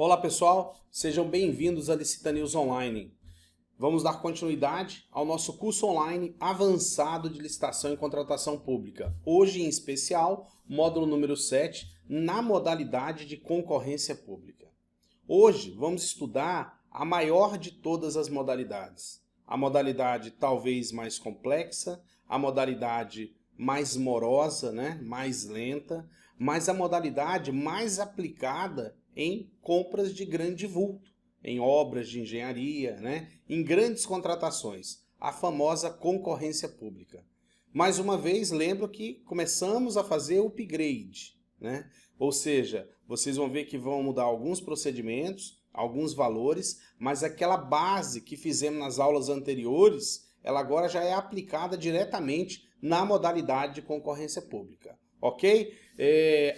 Olá pessoal, sejam bem-vindos à Licita News Online. Vamos dar continuidade ao nosso curso online avançado de licitação e contratação pública. Hoje, em especial, módulo número 7, na modalidade de concorrência pública. Hoje vamos estudar a maior de todas as modalidades. A modalidade talvez mais complexa, a modalidade mais morosa, mais lenta, mas a modalidade mais aplicada em compras de grande vulto, em obras de engenharia, em grandes contratações, a famosa concorrência pública. Mais uma vez, lembro que começamos a fazer o upgrade, Ou seja, vocês vão ver que vão mudar alguns procedimentos, alguns valores, mas aquela base que fizemos nas aulas anteriores, ela agora já é aplicada diretamente na modalidade de concorrência pública, ok?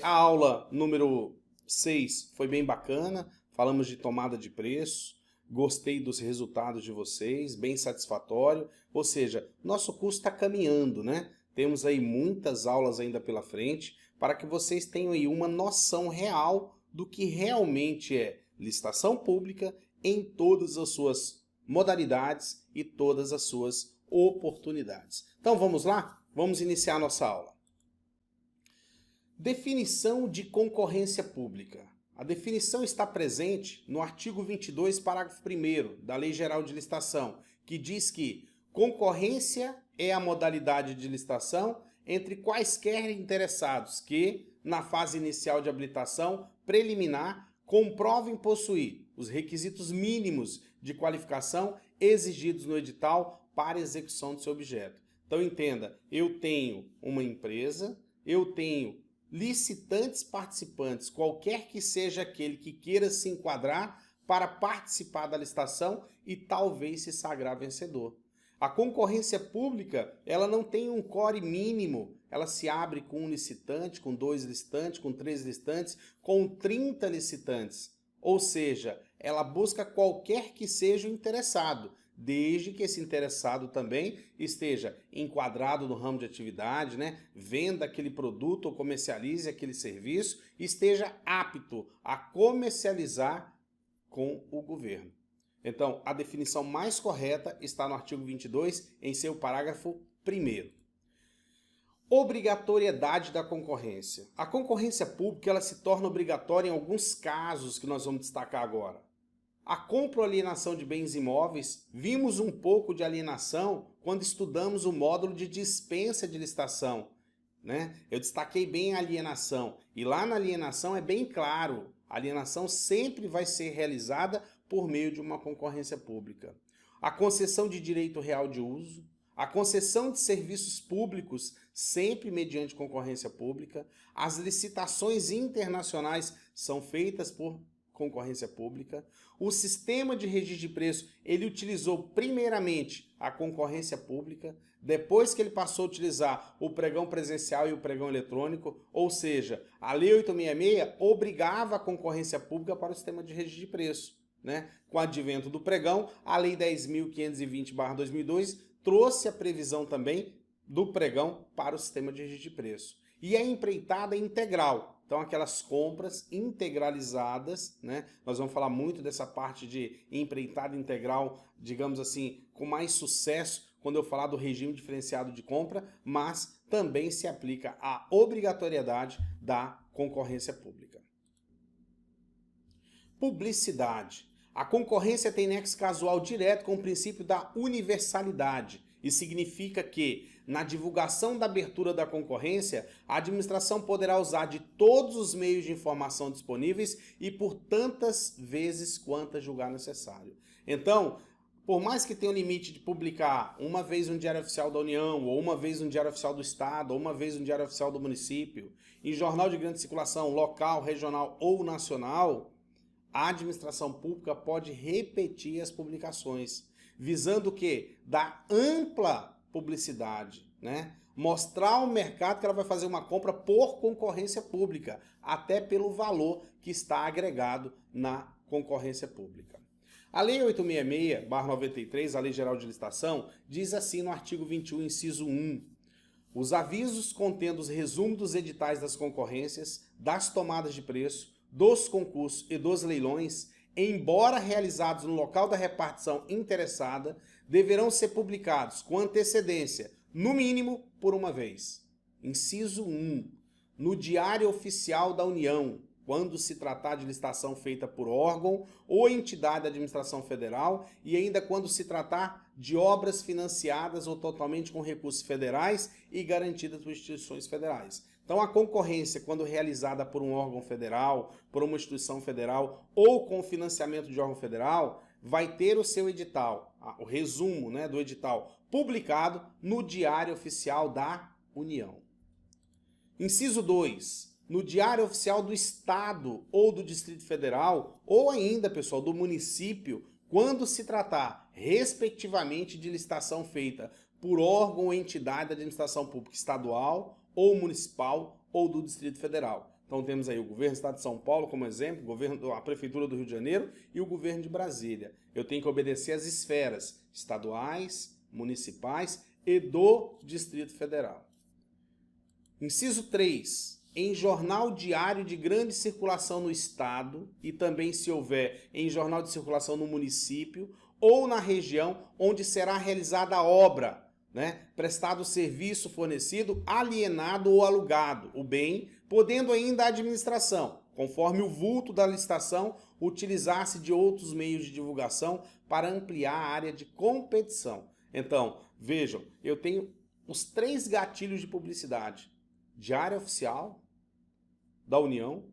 A aula número 6 foi bem bacana, falamos de tomada de preço, gostei dos resultados de vocês, bem satisfatório, ou seja, nosso curso está caminhando, Temos aí muitas aulas ainda pela frente, para que vocês tenham aí uma noção real do que realmente é licitação pública em todas as suas modalidades e todas as suas oportunidades. Então vamos lá? Vamos iniciar a nossa aula. Definição de concorrência pública. A definição está presente no artigo 22, parágrafo 1º da Lei Geral de Licitação, que diz que concorrência é a modalidade de licitação entre quaisquer interessados que, na fase inicial de habilitação preliminar, comprovem possuir os requisitos mínimos de qualificação exigidos no edital para execução do seu objeto. Então entenda, eu tenho uma empresa, eu tenho licitantes participantes, qualquer que seja aquele que queira se enquadrar para participar da licitação e talvez se sagrar vencedor. A concorrência pública, ela não tem um core mínimo, ela se abre com um licitante, com 2 licitantes, com 3 licitantes, com 30 licitantes. Ou seja, ela busca qualquer que seja o interessado, desde que esse interessado também esteja enquadrado no ramo de atividade, venda aquele produto ou comercialize aquele serviço, esteja apto a comercializar com o governo. Então, a definição mais correta está no artigo 22, em seu parágrafo 1º. Obrigatoriedade da concorrência. A concorrência pública ela se torna obrigatória em alguns casos que nós vamos destacar agora. A compra ou alienação de bens imóveis, vimos um pouco de alienação quando estudamos o módulo de dispensa de licitação. Eu destaquei bem a alienação, e lá na alienação é bem claro, a alienação sempre vai ser realizada por meio de uma concorrência pública. A concessão de direito real de uso, a concessão de serviços públicos, sempre mediante concorrência pública, as licitações internacionais são feitas por concorrência pública. O sistema de registro de preço, ele utilizou primeiramente a concorrência pública, depois que ele passou a utilizar o pregão presencial e o pregão eletrônico, ou seja, a Lei 866 obrigava a concorrência pública para o sistema de registro de preço. Com o advento do pregão, a Lei 10.520/2002 trouxe a previsão também do pregão para o sistema de registro de preço. E a empreitada integral. Então, aquelas compras integralizadas, Nós vamos falar muito dessa parte de empreitada integral, digamos assim, com mais sucesso quando eu falar do regime diferenciado de compra, mas também se aplica a obrigatoriedade da concorrência pública. Publicidade. A concorrência tem nexo casual direto com o princípio da universalidade e significa que, na divulgação da abertura da concorrência, a administração poderá usar de todos os meios de informação disponíveis e por tantas vezes quantas julgar necessário. Então, por mais que tenha o limite de publicar uma vez no Diário Oficial da União, ou uma vez no Diário Oficial do Estado, ou uma vez no Diário Oficial do Município, em jornal de grande circulação local, regional ou nacional, a administração pública pode repetir as publicações, visando o quê? Dar ampla publicidade, Mostrar ao mercado que ela vai fazer uma compra por concorrência pública, até pelo valor que está agregado na concorrência pública. A Lei 866/93, a Lei Geral de Licitação, diz assim no artigo 21, inciso 1, os avisos contendo os resumos dos editais das concorrências, das tomadas de preço, dos concursos e dos leilões, embora realizados no local da repartição interessada, deverão ser publicados com antecedência, no mínimo por uma vez. Inciso 1. No Diário Oficial da União, quando se tratar de licitação feita por órgão ou entidade da administração federal e ainda quando se tratar de obras financiadas ou totalmente com recursos federais e garantidas por instituições federais. Então, a concorrência, quando realizada por um órgão federal, por uma instituição federal ou com financiamento de órgão federal, vai ter o seu edital, o resumo, né, do edital, publicado no Diário Oficial da União. Inciso 2. No Diário Oficial do Estado ou do Distrito Federal, ou ainda, pessoal, do município, quando se tratar, respectivamente, de licitação feita por órgão ou entidade da administração pública estadual ou municipal ou do Distrito Federal. Então temos aí o governo do Estado de São Paulo como exemplo, a Prefeitura do Rio de Janeiro e o governo de Brasília. Eu tenho que obedecer às esferas estaduais, municipais e do Distrito Federal. Inciso 3. Em jornal diário de grande circulação no estado e também, se houver, em jornal de circulação no município ou na região onde será realizada a obra, né? Prestado serviço fornecido, alienado ou alugado o bem, podendo ainda a administração, conforme o vulto da licitação, utilizar-se de outros meios de divulgação para ampliar a área de competição. Então, vejam, eu tenho os 3 gatilhos de publicidade: Diário Oficial da União,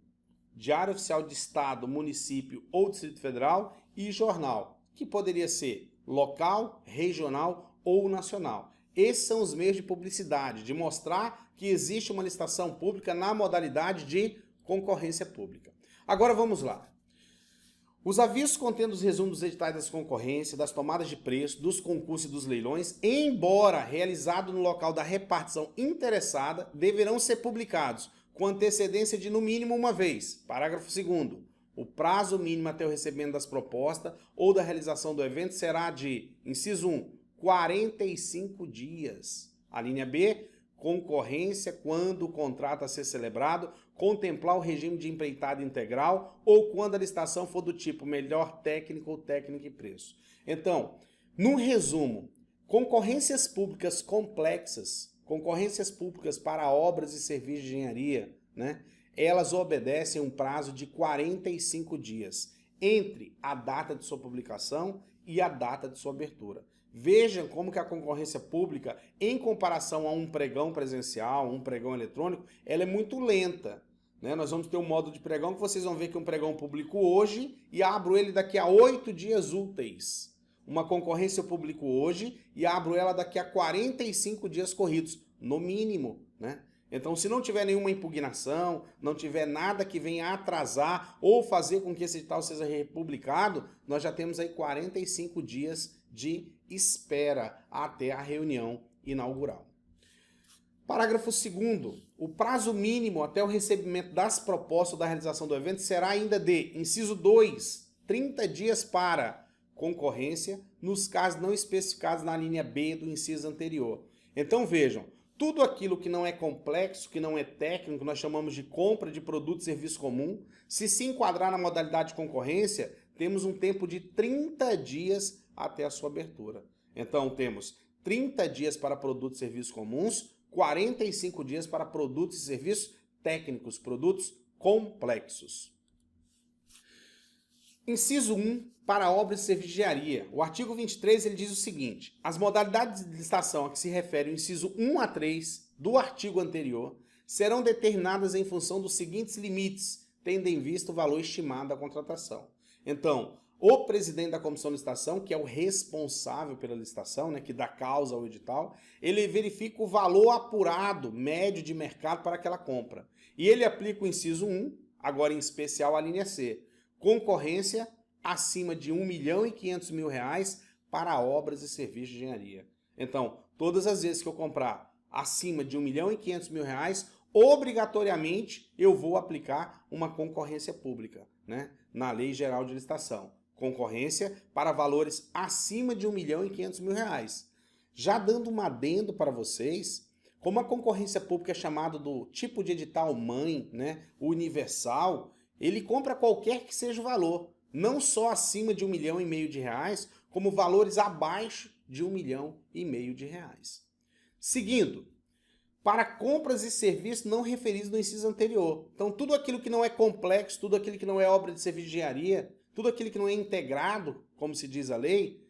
Diário Oficial de Estado, Município ou Distrito Federal e jornal, que poderia ser local, regional ou nacional. Esses são os meios de publicidade, de mostrar que existe uma licitação pública na modalidade de concorrência pública. Agora vamos lá. Os avisos contendo os resumos dos editais das concorrências, das tomadas de preço, dos concursos e dos leilões, embora realizado no local da repartição interessada, deverão ser publicados com antecedência de no mínimo uma vez. Parágrafo 2º. O prazo mínimo até o recebimento das propostas ou da realização do evento será de, inciso 1, 45 dias. A linha B, concorrência quando o contrato a ser celebrado contemplar o regime de empreitada integral ou quando a licitação for do tipo melhor técnico ou técnica e preço. Então, num resumo, concorrências públicas complexas, concorrências públicas para obras e serviços de engenharia, né, elas obedecem um prazo de 45 dias entre a data de sua publicação e a data de sua abertura. Vejam como que a concorrência pública, em comparação a um pregão presencial, um pregão eletrônico, ela é muito lenta. Né? Nós vamos ter um modo de pregão que vocês vão ver que um pregão publico hoje e abro ele daqui a 8 dias úteis. Uma concorrência eu publico hoje e abro ela daqui a 45 dias corridos, no mínimo. Né? Então, se não tiver nenhuma impugnação, não tiver nada que venha atrasar ou fazer com que esse edital seja republicado, nós já temos aí 45 dias de espera até a reunião inaugural. Parágrafo 2º. O prazo mínimo até o recebimento das propostas da realização do evento será ainda de, inciso 2, 30 dias para concorrência, nos casos não especificados na linha B do inciso anterior. Então vejam, tudo aquilo que não é complexo, que não é técnico, nós chamamos de compra de produto e serviço comum, se enquadrar na modalidade de concorrência, temos um tempo de 30 dias até a sua abertura. Então temos 30 dias para produtos e serviços comuns, 45 dias para produtos e serviços técnicos, produtos complexos. Inciso 1, para obras e serviços de engenharia. O artigo 23 ele diz o seguinte: as modalidades de licitação a que se refere o inciso 1 a 3 do artigo anterior serão determinadas em função dos seguintes limites, tendo em vista o valor estimado da contratação. Então, o presidente da comissão de licitação, que é o responsável pela licitação, né, que dá causa ao edital, ele verifica o valor apurado, médio de mercado para aquela compra. E ele aplica o inciso 1, agora em especial a linha C, concorrência acima de R$ 1.500.000 para obras e serviços de engenharia. Então, todas as vezes que eu comprar acima de R$ 1.500.000, obrigatoriamente eu vou aplicar uma concorrência pública, né, na Lei Geral de Licitação. Concorrência para valores acima de R$ 1.500.000. Já dando um adendo para vocês, como a concorrência pública é chamada do tipo de edital mãe, né, universal, Ele compra qualquer que seja o valor, não só acima de R$ 1,5 milhão, como valores abaixo de R$ 1,5 milhão. Seguindo, para compras e serviços não referidos no inciso anterior. Então, tudo aquilo que não é complexo, tudo aquilo que não é obra de serviço de engenharia, tudo aquilo que não é integrado, como se diz a lei,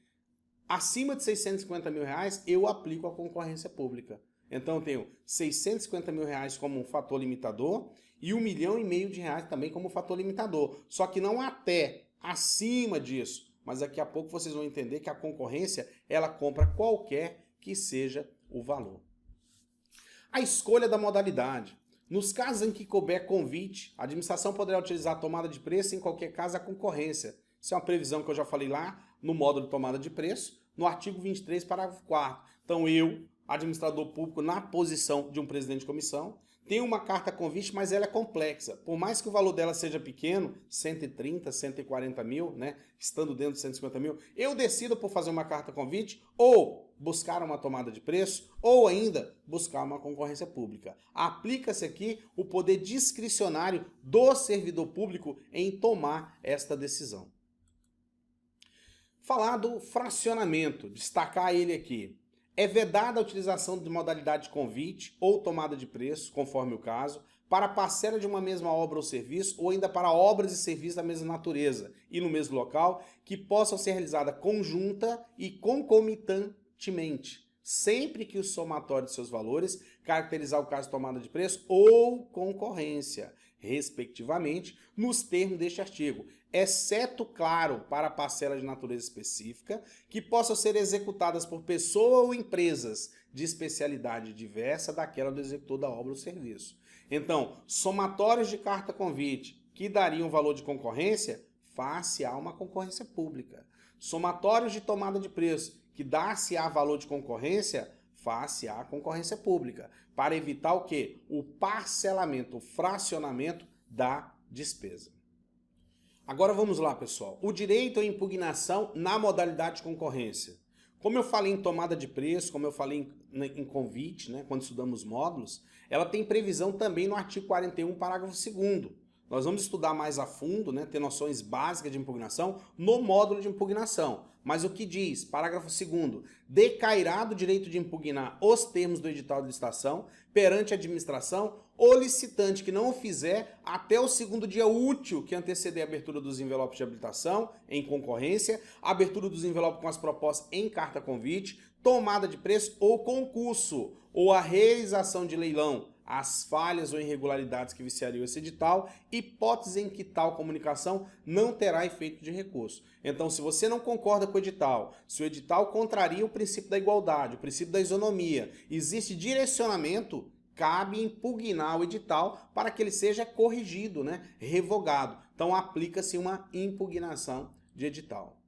acima de R$ 650 mil, eu aplico a concorrência pública. Então, eu tenho R$ 650 mil como um fator limitador e R$ 1,5 milhão também como fator limitador. Só que não até, acima disso. Mas daqui a pouco vocês vão entender que a concorrência, ela compra qualquer que seja o valor. A escolha da modalidade. Nos casos em que couber convite, a administração poderá utilizar a tomada de preço, em qualquer caso a concorrência. Isso é uma previsão que eu já falei lá no módulo de tomada de preço, no artigo 23, parágrafo 4º. Então eu, administrador público, na posição de um presidente de comissão, tenho uma carta convite, mas ela é complexa. Por mais que o valor dela seja pequeno, 130, 140 mil, né, estando dentro de 150 mil, eu decido por fazer uma carta convite ou buscar uma tomada de preço ou ainda buscar uma concorrência pública. Aplica-se aqui o poder discricionário do servidor público em tomar esta decisão. Falar do fracionamento, destacar ele aqui. É vedada a utilização de modalidade de convite ou tomada de preço, conforme o caso, para parcela de uma mesma obra ou serviço ou ainda para obras e serviços da mesma natureza e no mesmo local que possam ser realizadas conjunta e concomitantemente, sempre que o somatório de seus valores caracterizar o caso de tomada de preço ou concorrência, respectivamente, nos termos deste artigo, exceto, claro, para parcelas de natureza específica, que possam ser executadas por pessoa ou empresas de especialidade diversa daquela do executor da obra ou serviço. Então, somatórios de carta convite que dariam valor de concorrência, far-se-á uma concorrência pública. Somatórios de tomada de preço que dar-se-á valor de concorrência, far-se-á concorrência pública, para evitar o quê? O parcelamento, o fracionamento da despesa. Agora vamos lá, pessoal. O direito à impugnação na modalidade de concorrência. Como eu falei em tomada de preço, como eu falei em convite, né, quando estudamos módulos, ela tem previsão também no artigo 41, parágrafo 2º. Nós vamos estudar mais a fundo, né, ter noções básicas de impugnação no módulo de impugnação. Mas o que diz? Parágrafo 2º. Decairá do direito de impugnar os termos do edital de licitação perante a administração o licitante que não o fizer até o segundo dia útil que anteceder a abertura dos envelopes de habilitação em concorrência, a abertura dos envelopes com as propostas em carta convite, tomada de preço ou concurso, ou a realização de leilão, as falhas ou irregularidades que viciariam esse edital, hipótese em que tal comunicação não terá efeito de recurso. Então, se você não concorda com o edital, se o edital contraria o princípio da igualdade, o princípio da isonomia, existe direcionamento, cabe impugnar o edital para que ele seja corrigido, né, revogado. Então, aplica-se uma impugnação de edital.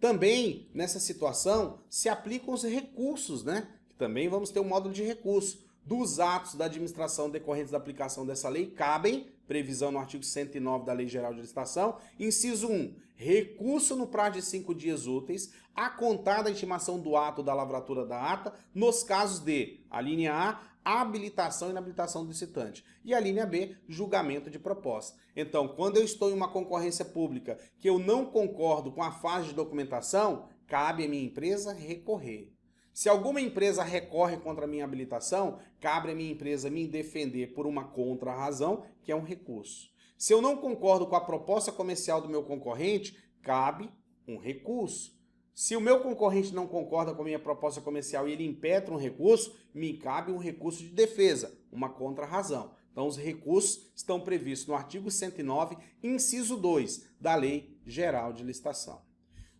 Também, nessa situação, se aplicam os recursos, né? Também vamos ter um módulo de recurso. Dos atos da administração decorrentes da aplicação dessa lei, cabem, previsão no artigo 109 da Lei Geral de Licitação, inciso 1, recurso no prazo de 5 dias úteis, a contar da intimação do ato ou da lavratura da ata, nos casos de, a linha A, habilitação e inabilitação do licitante, e a linha B, julgamento de proposta. Então, quando eu estou em uma concorrência pública que eu não concordo com a fase de documentação, cabe à minha empresa recorrer. Se alguma empresa recorre contra a minha habilitação, cabe à minha empresa me defender por uma contra-razão, que é um recurso. Se eu não concordo com a proposta comercial do meu concorrente, cabe um recurso. Se o meu concorrente não concorda com a minha proposta comercial e ele impetra um recurso, me cabe um recurso de defesa, uma contra-razão. Então, os recursos estão previstos no artigo 109, inciso 2, da Lei Geral de Licitação.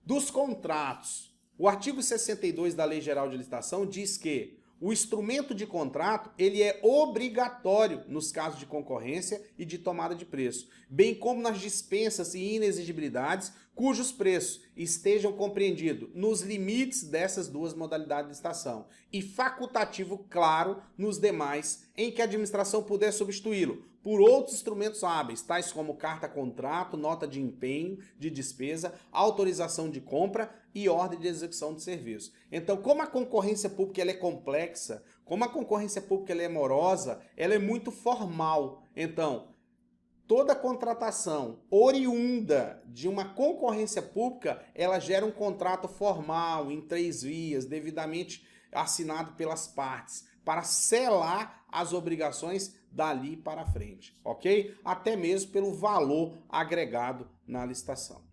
Dos contratos, o artigo 62 da Lei Geral de Licitação diz que o instrumento de contrato ele é obrigatório nos casos de concorrência e de tomada de preço, bem como nas dispensas e inexigibilidades cujos preços estejam compreendidos nos limites dessas duas modalidades de licitação e facultativo claro nos demais em que a administração puder substituí-lo por outros instrumentos hábeis, tais como carta-contrato, nota de empenho, de despesa, autorização de compra e ordem de execução de serviço. Então, como a concorrência pública ela é complexa, como a concorrência pública ela é morosa, ela é muito formal. Então, toda contratação oriunda de uma concorrência pública, ela gera um contrato formal, em 3 vias, devidamente assinado pelas partes, para selar as obrigações dali para frente, ok? Até mesmo pelo valor agregado na licitação.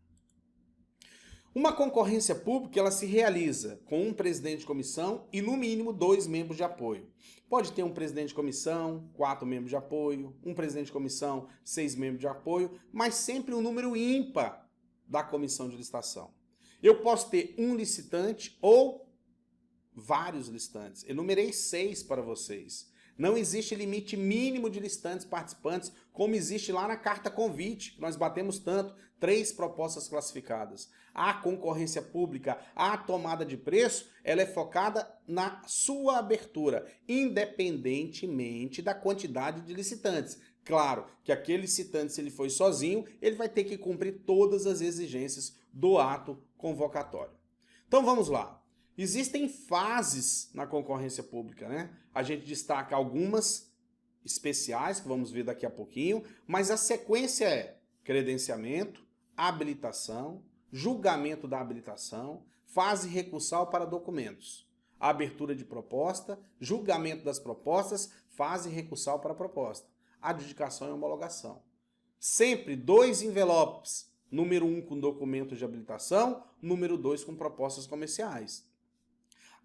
Uma concorrência pública, ela se realiza com um presidente de comissão e, no mínimo, 2 membros de apoio. Pode ter um presidente de comissão, 4 membros de apoio, um presidente de comissão, 6 membros de apoio, mas sempre um número ímpar da comissão de licitação. Eu posso ter um licitante ou vários licitantes. Enumerei 6 para vocês. Não existe limite mínimo de licitantes participantes, como existe lá na carta convite, que nós batemos tanto, 3 propostas classificadas. A concorrência pública, a tomada de preço, ela é focada na sua abertura, independentemente da quantidade de licitantes. Claro que aquele licitante, se ele foi sozinho, ele vai ter que cumprir todas as exigências do ato convocatório. Então vamos lá. Existem fases na concorrência pública, né? A gente destaca algumas especiais, que vamos ver daqui a pouquinho, mas a sequência é credenciamento, habilitação, julgamento da habilitação, fase recursal para documentos, abertura de proposta, julgamento das propostas, fase recursal para proposta, adjudicação e homologação. Sempre 2 envelopes, número 1 com documentos de habilitação, número 2 com propostas comerciais.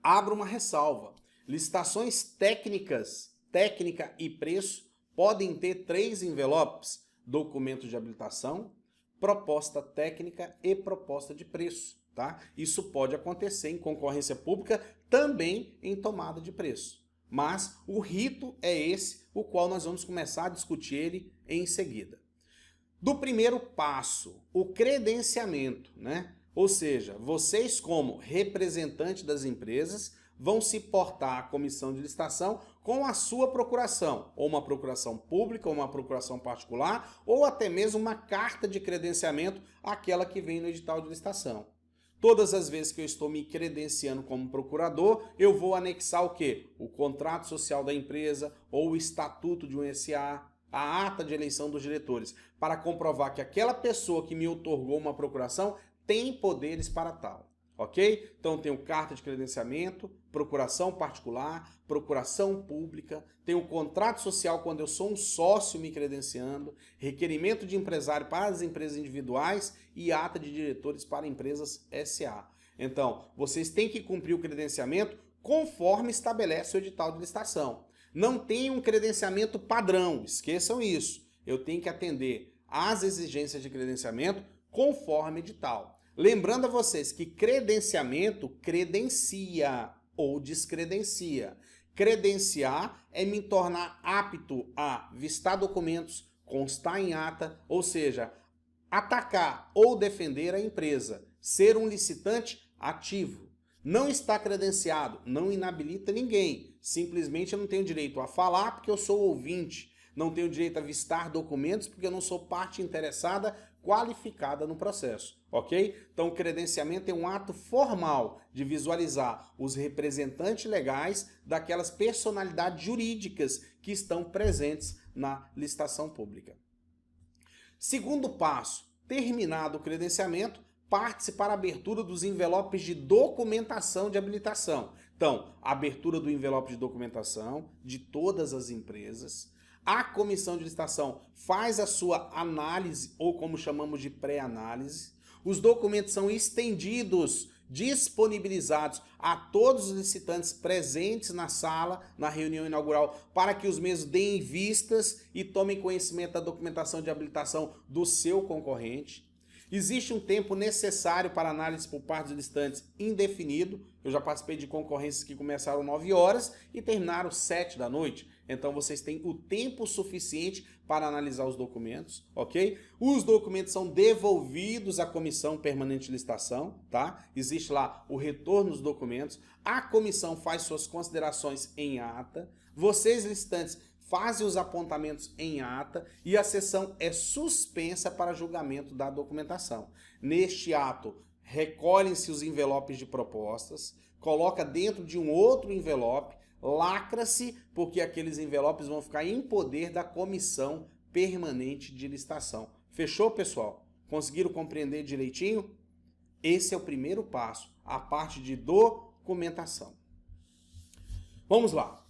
Abro uma ressalva. Licitações técnicas, técnica e preço, podem ter 3 envelopes, documento de habilitação, proposta técnica e proposta de preço, tá? Isso pode acontecer em concorrência pública, também em tomada de preço. Mas o rito é esse, o qual nós vamos começar a discutir ele em seguida. Do primeiro passo, o credenciamento, né? Ou seja, vocês como representante das empresas vão se portar à comissão de licitação com a sua procuração, ou uma procuração pública, ou uma procuração particular, ou até mesmo uma carta de credenciamento, aquela que vem no edital de licitação. Todas as vezes que eu estou me credenciando como procurador, eu vou anexar o quê? O contrato social da empresa ou o estatuto de um SA, a ata de eleição dos diretores, para comprovar que aquela pessoa que me outorgou uma procuração tem poderes para tal, ok? Então tenho carta de credenciamento, procuração particular, procuração pública, tenho contrato social quando eu sou um sócio me credenciando, requerimento de empresário para as empresas individuais e ata de diretores para empresas SA. Então, vocês têm que cumprir o credenciamento conforme estabelece o edital de licitação. Não tem um credenciamento padrão, esqueçam isso. Eu tenho que atender às exigências de credenciamento conforme edital. Lembrando a vocês que credenciamento credencia ou descredencia. Credenciar é me tornar apto a vistar documentos, constar em ata, ou seja, atacar ou defender a empresa, ser um licitante ativo. Não está credenciado, não inabilita ninguém. Simplesmente eu não tenho direito a falar porque eu sou ouvinte. Não tenho direito a vistar documentos porque eu não sou parte interessada qualificada no processo, ok? Então, o credenciamento é um ato formal de visualizar os representantes legais daquelas personalidades jurídicas que estão presentes na licitação pública. Segundo passo, terminado o credenciamento, parte-se para a abertura dos envelopes de documentação de habilitação. Então, a abertura do envelope de documentação de todas as empresas. A comissão de licitação faz a sua análise, ou como chamamos de pré-análise. Os documentos são estendidos, disponibilizados a todos os licitantes presentes na sala, na reunião inaugural, para que os mesmos deem vistas e tomem conhecimento da documentação de habilitação do seu concorrente. Existe um tempo necessário para análise por parte dos licitantes indefinido. Eu já participei de concorrências que começaram 9 horas e terminaram 7 da noite. Então vocês têm o tempo suficiente para analisar os documentos, ok? Os documentos são devolvidos à Comissão Permanente de Licitação, tá? Existe lá o retorno dos documentos. A comissão faz suas considerações em ata. Vocês, licitantes, fazem os apontamentos em ata e a sessão é suspensa para julgamento da documentação. Neste ato, recolhem-se os envelopes de propostas, coloca dentro de um outro envelope, lacra-se, porque aqueles envelopes vão ficar em poder da Comissão permanente de licitação. Fechou, pessoal? Conseguiram compreender direitinho? Esse é o primeiro passo, a parte de documentação. Vamos lá.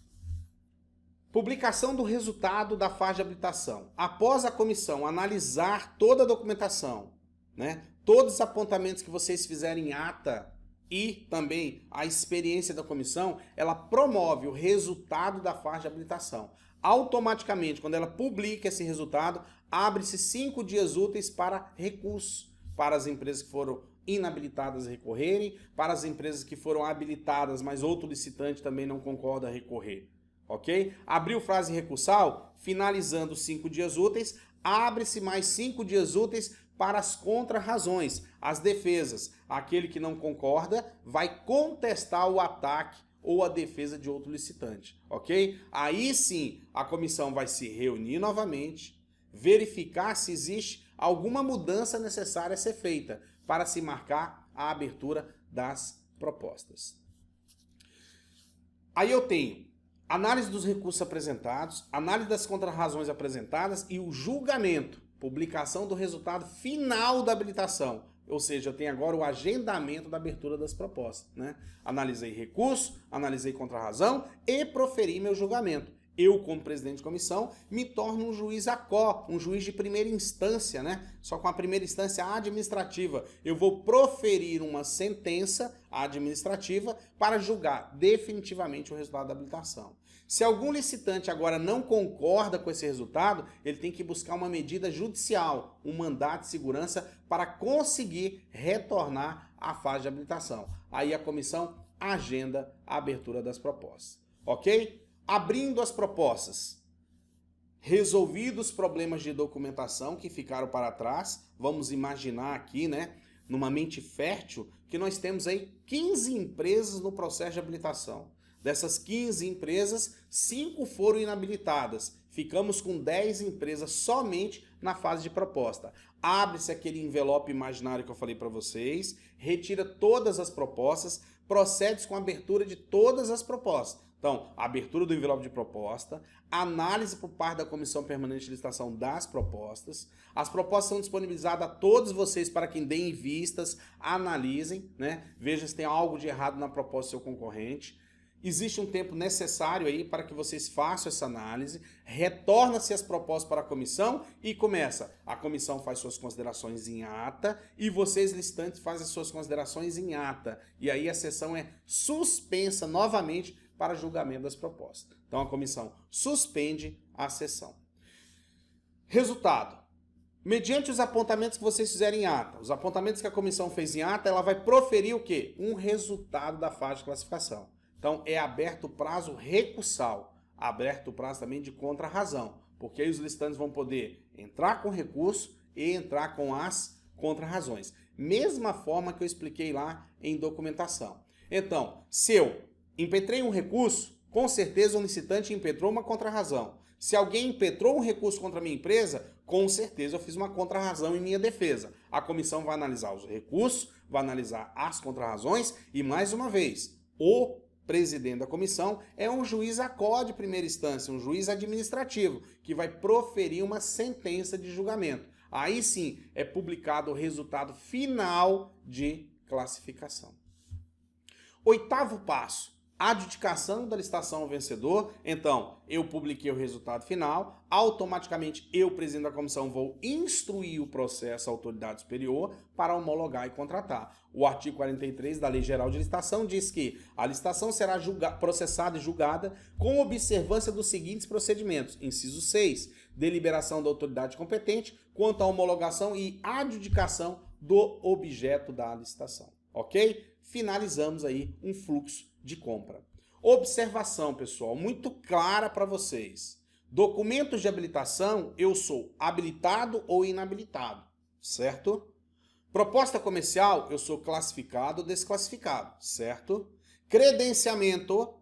Publicação do resultado da fase de habilitação. Após a comissão analisar toda a documentação, né, todos os apontamentos que vocês fizerem em ata e também a experiência da comissão, ela promove o resultado da fase de habilitação. Automaticamente, quando ela publica esse resultado, abre-se 5 dias úteis para recurso, para as empresas que foram inabilitadas a recorrerem, para as empresas que foram habilitadas, mas outro licitante também não concorda a recorrer. Ok? Abriu frase recursal, finalizando os 5 dias úteis, abre-se mais 5 dias úteis para as contrarrazões, as defesas. Aquele que não concorda vai contestar o ataque ou a defesa de outro licitante, ok? Aí sim, a comissão vai se reunir novamente, verificar se existe alguma mudança necessária a ser feita para se marcar a abertura das propostas. Aí eu tenho análise dos recursos apresentados, análise das contrarrazões apresentadas e o julgamento, publicação do resultado final da habilitação. Ou seja, eu tenho agora o agendamento da abertura das propostas, né? Analisei recurso, analisei contrarrazão e proferi meu julgamento. Eu, como presidente de comissão, me torno um juiz ACO, um juiz de primeira instância, né? Só com a primeira instância administrativa. Eu vou proferir uma sentença administrativa para julgar definitivamente o resultado da habilitação. Se algum licitante agora não concorda com esse resultado, ele tem que buscar uma medida judicial, um mandato de segurança para conseguir retornar à fase de habilitação. Aí a comissão agenda a abertura das propostas, ok? Abrindo as propostas, resolvidos os problemas de documentação que ficaram para trás, vamos imaginar aqui, né, numa mente fértil, que nós temos aí 15 empresas no processo de habilitação. Dessas 15 empresas, 5 foram inabilitadas. Ficamos com 10 empresas somente na fase de proposta. Abre-se aquele envelope imaginário que eu falei para vocês, retira todas as propostas, procede com a abertura de todas as propostas. Então, abertura do envelope de proposta, análise por parte da Comissão Permanente de Licitação das propostas. As propostas são disponibilizadas a todos vocês para que deem vistas, analisem, né? Vejam se tem algo de errado na proposta do seu concorrente. Existe um tempo necessário aí para que vocês façam essa análise, retorna-se as propostas para a comissão e começa. A comissão faz suas considerações em ata e vocês, licitantes, fazem as suas considerações em ata. E aí a sessão é suspensa novamente para julgamento das propostas. Então a comissão suspende a sessão. Resultado. Mediante os apontamentos que vocês fizerem em ata, os apontamentos que a comissão fez em ata, ela vai proferir o quê? Um resultado da fase de classificação. Então, é aberto o prazo recursal, aberto o prazo também de contrarrazão, porque aí os licitantes vão poder entrar com recurso e entrar com as contrarrazões. Mesma forma que eu expliquei lá em documentação. Então, se eu impetrei um recurso, com certeza o licitante impetrou uma contrarrazão. Se alguém impetrou um recurso contra a minha empresa, com certeza eu fiz uma contrarrazão em minha defesa. A comissão vai analisar os recursos, vai analisar as contrarrazões e, mais uma vez, o presidente da comissão é um juiz ACO de primeira instância, um juiz administrativo, que vai proferir uma sentença de julgamento. Aí sim é publicado o resultado final de classificação. Oitavo passo. Adjudicação da licitação ao vencedor. Então, eu publiquei o resultado final, automaticamente eu, presidente da comissão, vou instruir o processo à autoridade superior para homologar e contratar. O artigo 43 da Lei Geral de Licitação diz que a licitação será processada e julgada com observância dos seguintes procedimentos. Inciso 6, deliberação da autoridade competente quanto à homologação e adjudicação do objeto da licitação. Ok? Finalizamos aí um fluxo de compra. Observação, pessoal, muito clara para vocês. Documentos de habilitação, eu sou habilitado ou inabilitado, certo? Proposta comercial, eu sou classificado ou desclassificado, certo? Credenciamento,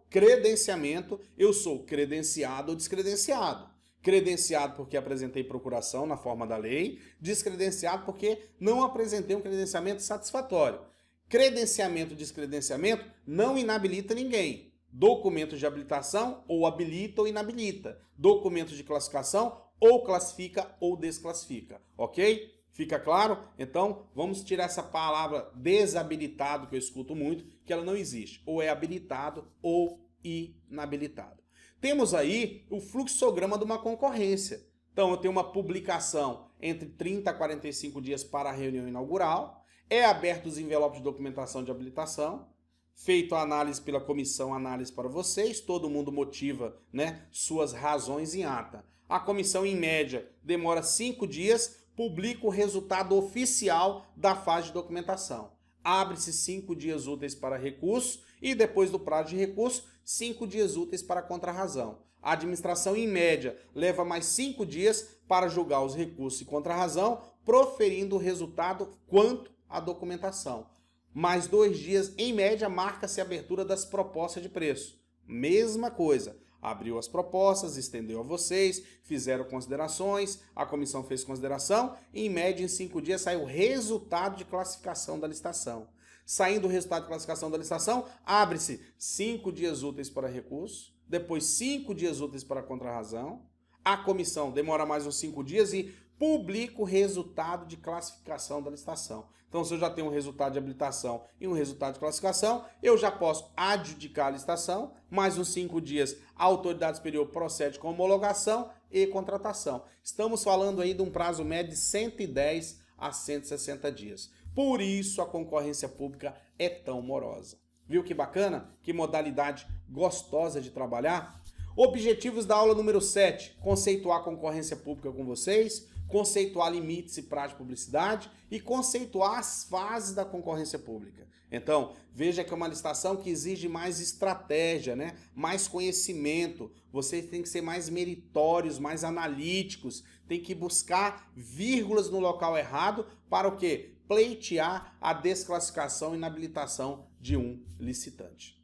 eu sou credenciado ou descredenciado. Credenciado porque apresentei procuração na forma da lei, descredenciado porque não apresentei um credenciamento satisfatório. Credenciamento e descredenciamento não inabilita ninguém. Documentos de habilitação ou habilita ou inabilita. Documentos de classificação ou classifica ou desclassifica, ok? Fica claro? Então, vamos tirar essa palavra desabilitado, que eu escuto muito, que ela não existe. Ou é habilitado ou inabilitado. Temos aí o fluxograma de uma concorrência. Então, eu tenho uma publicação entre 30 a 45 dias para a reunião inaugural, é aberto os envelopes de documentação de habilitação, feito a análise pela comissão, análise para vocês, todo mundo motiva, né, suas razões em ata. A comissão, em média, demora 5 dias, publica o resultado oficial da fase de documentação. Abre-se 5 dias úteis para recurso e, depois do prazo de recurso, 5 dias úteis para contrarrazão. A administração, em média, leva mais 5 dias para julgar os recursos e contrarrazão, proferindo o resultado quanto à documentação. Mais 2 dias, em média, marca-se a abertura das propostas de preço. Mesma coisa. Abriu as propostas, estendeu a vocês, fizeram considerações, a comissão fez consideração, e em média em 5 dias sai o resultado de classificação da licitação. Saindo o resultado de classificação da licitação, abre-se 5 dias úteis para recurso, depois 5 dias úteis para contrarrazão, a comissão demora mais uns 5 dias e publica o resultado de classificação da licitação. Então, se eu já tenho um resultado de habilitação e um resultado de classificação, eu já posso adjudicar a licitação, mais uns 5 dias a autoridade superior procede com homologação e contratação. Estamos falando aí de um prazo médio de 110 a 160 dias. Por isso a concorrência pública é tão morosa. Viu que bacana? Que modalidade gostosa de trabalhar? Objetivos da aula número 7, conceituar a concorrência pública com vocês, conceituar limites e prazo de publicidade e conceituar as fases da concorrência pública. Então, veja que é uma licitação que exige mais estratégia, né? Mais conhecimento, vocês têm que ser mais meritórios, mais analíticos, tem que buscar vírgulas no local errado para o quê? Pleitear a desclassificação e inabilitação de um licitante.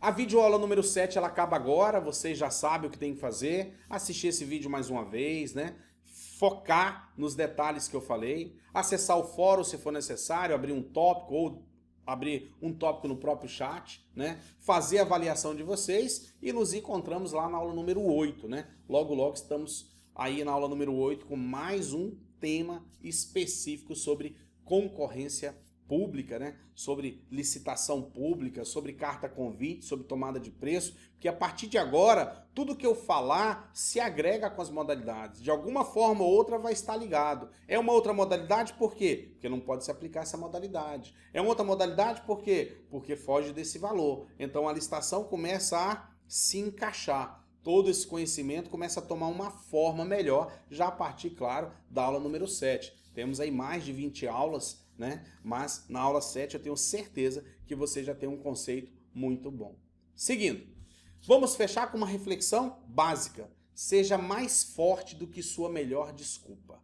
A videoaula número 7 ela acaba agora, vocês já sabem o que tem que fazer, assistir esse vídeo mais uma vez, né? Focar nos detalhes que eu falei, acessar o fórum se for necessário, abrir um tópico ou abrir um tópico no próprio chat, né? Fazer a avaliação de vocês e nos encontramos lá na aula número 8, né? Logo, logo estamos aí na aula número 8 com mais um tema específico sobre concorrência pública, né? Sobre licitação pública, sobre carta convite, sobre tomada de preço, porque a partir de agora, tudo que eu falar se agrega com as modalidades. De alguma forma ou outra vai estar ligado. É uma outra modalidade por quê? Porque não pode se aplicar essa modalidade. É uma outra modalidade por quê? Porque foge desse valor. Então a licitação começa a se encaixar. Todo esse conhecimento começa a tomar uma forma melhor, já a partir, claro, da aula número 7. Temos aí mais de 20 aulas, né? Mas na aula 7 eu tenho certeza que você já tem um conceito muito bom. Seguindo, vamos fechar com uma reflexão básica. Seja mais forte do que sua melhor desculpa.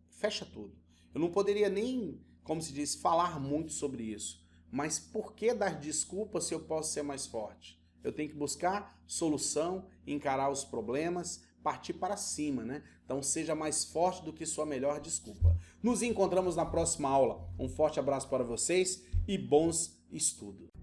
Fecha tudo. Eu não poderia nem, como se diz, falar muito sobre isso. Mas por que dar desculpa se eu posso ser mais forte? Eu tenho que buscar solução, encarar os problemas, partir para cima, né? Então seja mais forte do que sua melhor desculpa. Nos encontramos na próxima aula. Um forte abraço para vocês e bons estudos.